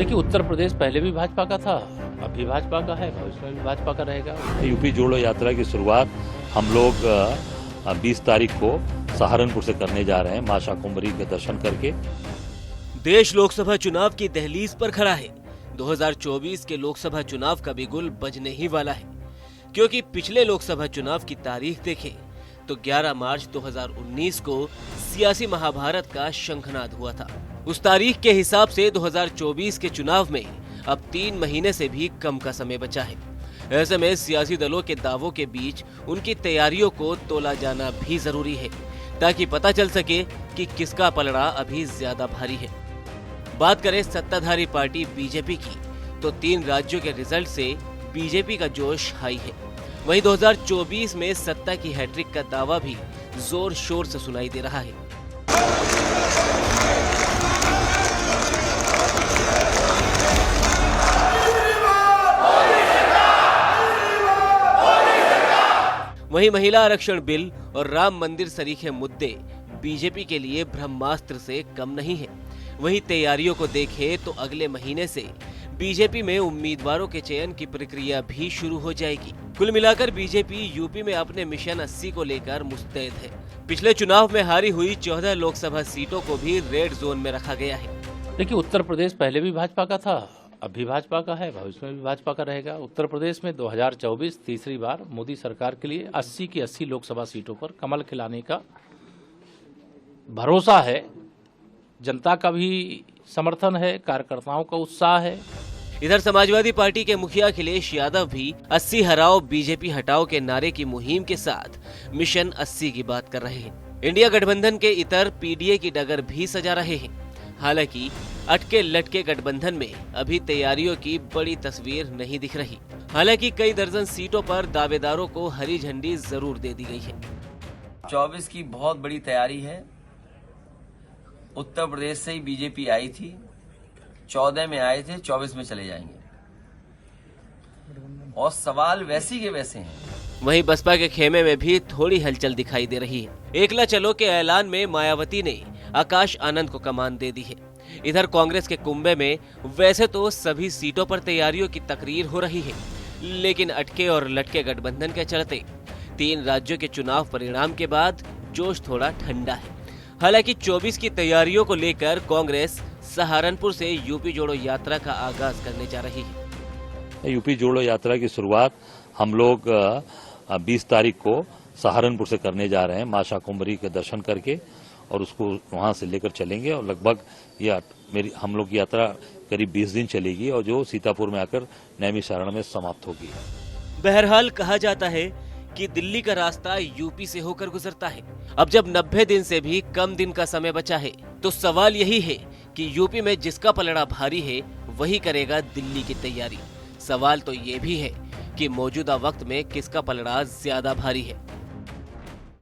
देखिए, उत्तर प्रदेश पहले भी भाजपा का था, अब भी भाजपा का है, भविष्य में भी भाजपा का रहेगा। यूपी जोड़ो यात्रा की शुरुआत हम लोग 20 तारीख को सहारनपुर से करने जा रहे हैं, मां शाकुंभरी के दर्शन करके। देश लोकसभा चुनाव की दहलीज पर खड़ा है। 2024 के लोकसभा चुनाव का बिगुल बजने ही वाला है, क्योंकि पिछले लोकसभा चुनाव की तारीख देखें तो 11 मार्च 2019 को सियासी महाभारत का शंखनाद हुआ था। उस तारीख के हिसाब से 2024 के चुनाव में अब 3 महीने से भी कम का समय बचा है। ऐसे में सियासी दलों के दावों के बीच उनकी तैयारियों को तोला जाना भी जरूरी है, ताकि पता चल सके कि किसका पलड़ा अभी ज्यादा भारी है। बात करें सत्ताधारी पार्टी बीजेपी की, तो 3 राज्यों के रिजल्ट से बीजेपी का जोश हाई है। वहीं 2024 में सत्ता की हैट्रिक का दावा भी जोर शोर से सुनाई दे रहा है। वहीं महिला आरक्षण बिल और राम मंदिर सरीखे मुद्दे बीजेपी के लिए ब्रह्मास्त्र से कम नहीं है। वहीं तैयारियों को देखें तो अगले महीने से बीजेपी में उम्मीदवारों के चयन की प्रक्रिया भी शुरू हो जाएगी। कुल मिलाकर बीजेपी यूपी में अपने मिशन 80 को लेकर मुस्तैद है। पिछले चुनाव में हारी हुई 14 लोकसभा सीटों को भी रेड जोन में रखा गया है। देखिए, उत्तर प्रदेश पहले भी भाजपा का था, अब भी भाजपा का है, भविष्य में भी भाजपा का रहेगा। उत्तर प्रदेश में 2024 तीसरी बार मोदी सरकार के लिए 80 की 80 लोकसभा सीटों पर कमल खिलाने का भरोसा है। जनता का भी समर्थन है, कार्यकर्ताओं का उत्साह है। इधर समाजवादी पार्टी के मुखिया अखिलेश यादव भी 80 हराओ बीजेपी हटाओ के नारे की मुहिम के साथ मिशन 80 की बात कर रहे हैं। इंडिया गठबंधन के इतर पीडीए की डगर भी सजा रहे हैं। हालांकि अटके लटके गठबंधन में अभी तैयारियों की बड़ी तस्वीर नहीं दिख रही। हालांकि कई दर्जन सीटों पर दावेदारों को हरी झंडी जरूर दे दी गई है। 24 की बहुत बड़ी तैयारी है। उत्तर प्रदेश से ही बीजेपी आई थी, 14 में आए थे, 24 में चले जाएंगे और सवाल वैसी के वैसे हैं। वहीं बसपा के खेमे में भी थोड़ी हलचल दिखाई दे रही है। एकला चलो के ऐलान में मायावती ने आकाश आनंद को कमान दे दी है। इधर कांग्रेस के कुंभे में वैसे तो सभी सीटों पर तैयारियों की तकरीर हो रही है, लेकिन अटके और लटके गठबंधन के चलते 3 राज्यों के चुनाव परिणाम के बाद जोश थोड़ा ठंडा है। हालांकि 24 की तैयारियों को लेकर कांग्रेस सहारनपुर से यूपी जोड़ो यात्रा का आगाज करने जा रही है। यूपी जोड़ो यात्रा की शुरुआत हम लोग 20 तारीख को सहारनपुर से करने जा रहे हैं, मां शाकुंभरी के दर्शन करके, और उसको वहां से लेकर चलेंगे और लगभग हम लोग की यात्रा करीब 20 दिन चलेगी और जो सीतापुर में आकर नैमिषारण्य में समाप्त होगी। बहरहाल कहा जाता है कि दिल्ली का रास्ता यूपी से होकर गुजरता है। अब जब 90 दिन से भी कम दिन का समय बचा है, तो सवाल यही है कि यूपी में जिसका पलड़ा भारी है वही करेगा दिल्ली की तैयारी। सवाल तो ये भी है कि मौजूदा वक्त में किसका पलड़ा ज्यादा भारी है।